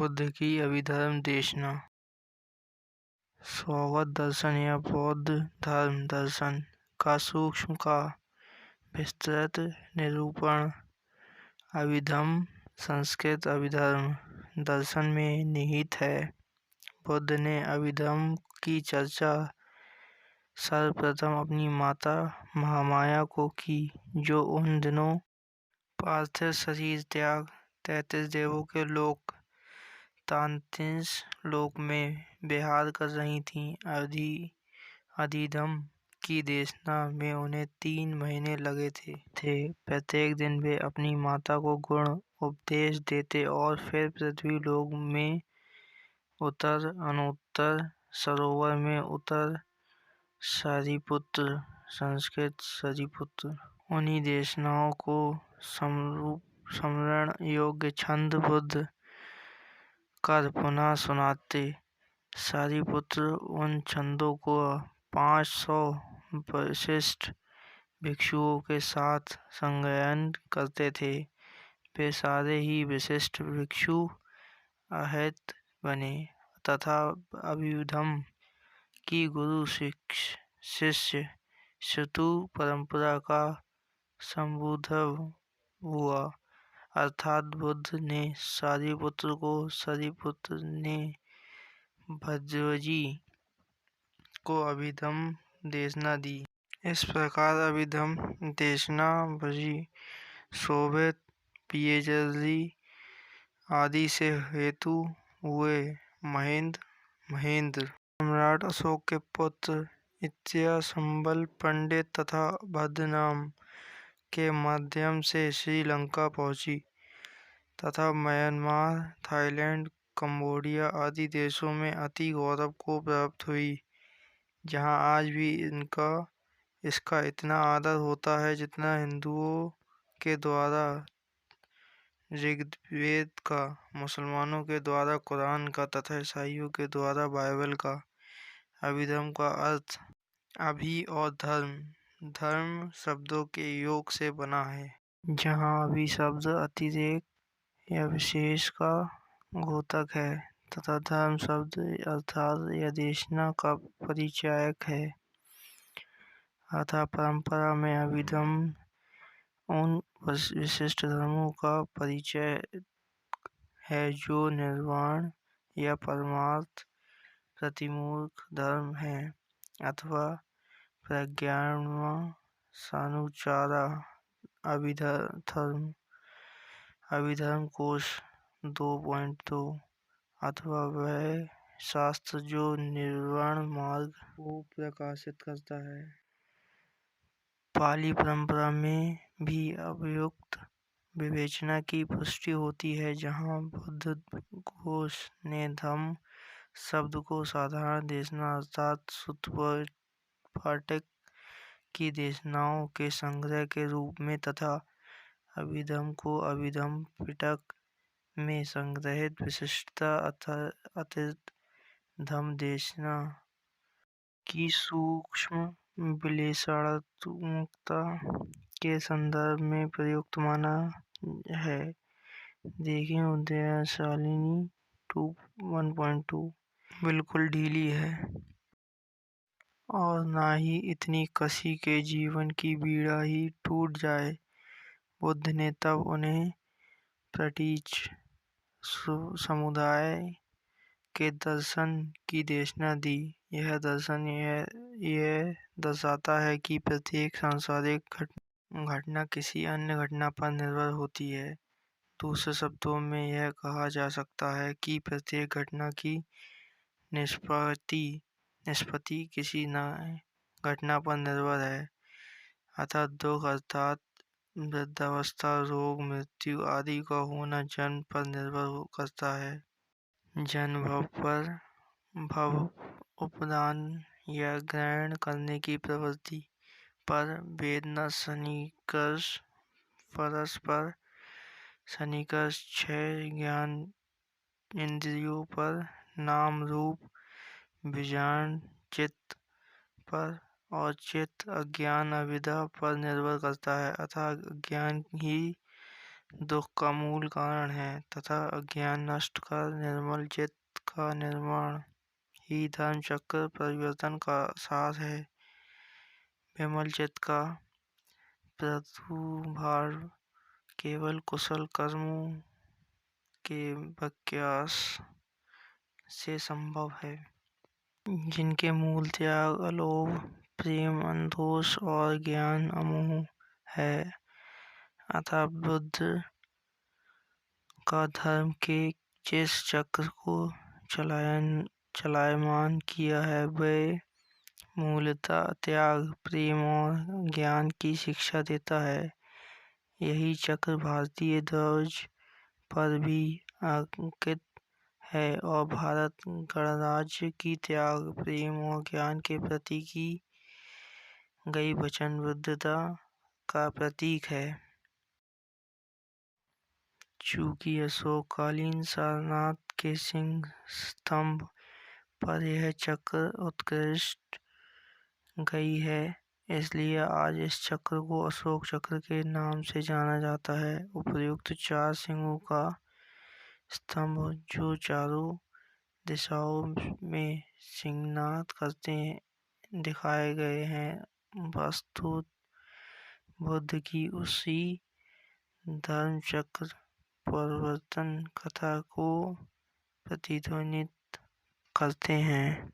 बुद्ध की अभिधर्म देशना। स्वागत दर्शन या बौद्ध धर्म दर्शन का सूक्ष्म का विस्तृत निरूपण। अभिधम्म संस्कृत अभिधर्म दर्शन में निहित है। बुद्ध ने अभिधम्म की चर्चा सर्वप्रथम अपनी माता महामाया को की, जो उन दिनों पार्थिव शरीर त्याग 33 देवों के लोक 33 लोक में विहार कर रही थीं। अधिधम्म की देशना में उन्हें 3 महीने लगे थे। प्रत्येक दिन वे अपनी माता को गुण उपदेश देते और फिर पृथ्वी लोक में उतर अनुत्तर सरोवर में उतर सारिपुत्र संस्कृत सरिपुत्र उन्हीं देशनाओं को स्मरण योग्य छंद बुद्ध कर पुनः सुनाते। सारिपुत्र उन छंदों को 500 विशिष्ट भिक्षुओं के साथ संगायन करते थे। वे सारे ही विशिष्ट भिक्षु अहैत बने तथा अभिधम्म की गुरु शिष्य श्रुतु परंपरा का संबोधव हुआ। अर्थात बुद्ध ने सारिपुत्र को, सारिपुत्र ने भज्जी को अभिधम्म देशना दी। इस प्रकार अभिधम्म देशना भज्जी शोभित पियेजर्जी आदि से हेतु हुए। महेंद्र सम्राट अशोक के पुत्र इत्या संबल पंडित तथा भद्रनाम के माध्यम से श्रीलंका पहुंची तथा म्यांमार, थाईलैंड, कंबोडिया आदि देशों में अति गौरव को प्राप्त हुई, जहां आज भी इसका इतना आदर होता है जितना हिंदुओं के द्वारा ऋग्वेद का, मुसलमानों के द्वारा कुरान का तथा ईसाइयों के द्वारा बाइबल का। अभिधम्म का अर्थ अभि और धर्म शब्दों के योग से बना है, जहाँ अभि शब्द अतिरेक या विशेष का द्योतक है तथा धर्म शब्द अर्थात या देशना का परिचायक है। अतः परंपरा में अभिधम्म उन विशिष्ट धर्मों का परिचय है जो निर्वाण या परमार्थ प्रतिमूर्ख धर्म है अथवा प्रज्ञान सानुचारा। अभिधर्म कोश 2.2 अथवा वह शास्त्र जो निर्वाण मार्ग को प्रकाशित करता है। पाली परंपरा में भी उपयुक्त विवेचना की पुष्टि होती है, जहाँ बुद्ध घोष ने धम्म शब्द को साधारण देशना अर्थात सुत्त पाठक की देशनाओं के संग्रह के रूप में तथा अभिधम्म को अभिधम्म पिटक में संग्रहित विशिष्टता अतिरिक्त धम्म देशना की सूक्ष्म विश्लेषणात्मकता के संदर्भ में प्रयुक्त माना है। देखें उदयशालिनी 1.2। बिल्कुल ढीली है और ना ही इतनी कसी के जीवन की बीड़ा ही टूट जाए। बुद्ध ने तब उन्हें प्रतीच समुदाय के दर्शन की देशना दी। यह दर्शन यह दर्शाता है कि प्रत्येक सांसारिक घटना किसी अन्य घटना पर निर्भर होती है। दूसरे शब्दों में यह कहा जा सकता है कि प्रत्येक घटना की निष्पत्ति किसी नई घटना पर निर्भर है। अतः दुख अर्थात वृद्धावस्था, रोग, मृत्यु आदि का होना जन्म पर निर्भर करता है। जन्म भव उपदान या ग्रहण करने की प्रवृत्ति पर, वेदना सन्निकर्ष परस्पर सन्निकर्ष 6 ज्ञान इंद्रियों पर, नाम रूप बीजांड चित्त पर और चित्त अज्ञान अविद्या पर निर्भर करता है। अतः अज्ञान ही दुख का मूल कारण है तथा अज्ञान नष्ट कर निर्मल चित्त का निर्माण ही धर्म चक्र परिवर्तन का सार है। विमल चित्त का प्रादुर्भाव केवल कुशल कर्मों के अभ्यास से संभव है, जिनके मूल त्याग, अलोभ, प्रेम, संतोष और ज्ञान अमोह है। अतः बुद्ध का धर्म के जिस चक्र को चलायमान किया है, वे मूलतः त्याग, प्रेम और ज्ञान की शिक्षा देता है। यही चक्र भारतीय ध्वज पर भी अंकित है और भारत गणराज्य की त्याग, प्रेम और ज्ञान के प्रति की गई वचनबद्धता का प्रतीक है। चूंकि अशोककालीन सारनाथ के सिंह स्तंभ पर यह चक्र उत्कृष्ट गई है, इसलिए आज इस चक्र को अशोक चक्र के नाम से जाना जाता है। उपर्युक्त 4 सिंहों का स्तंभ जो चारों दिशाओं में सिंहनाद करते दिखाए गए हैं, वस्तुतः बुद्ध की उसी धर्मचक्र परिवर्तन कथा को प्रतिध्वनित करते हैं।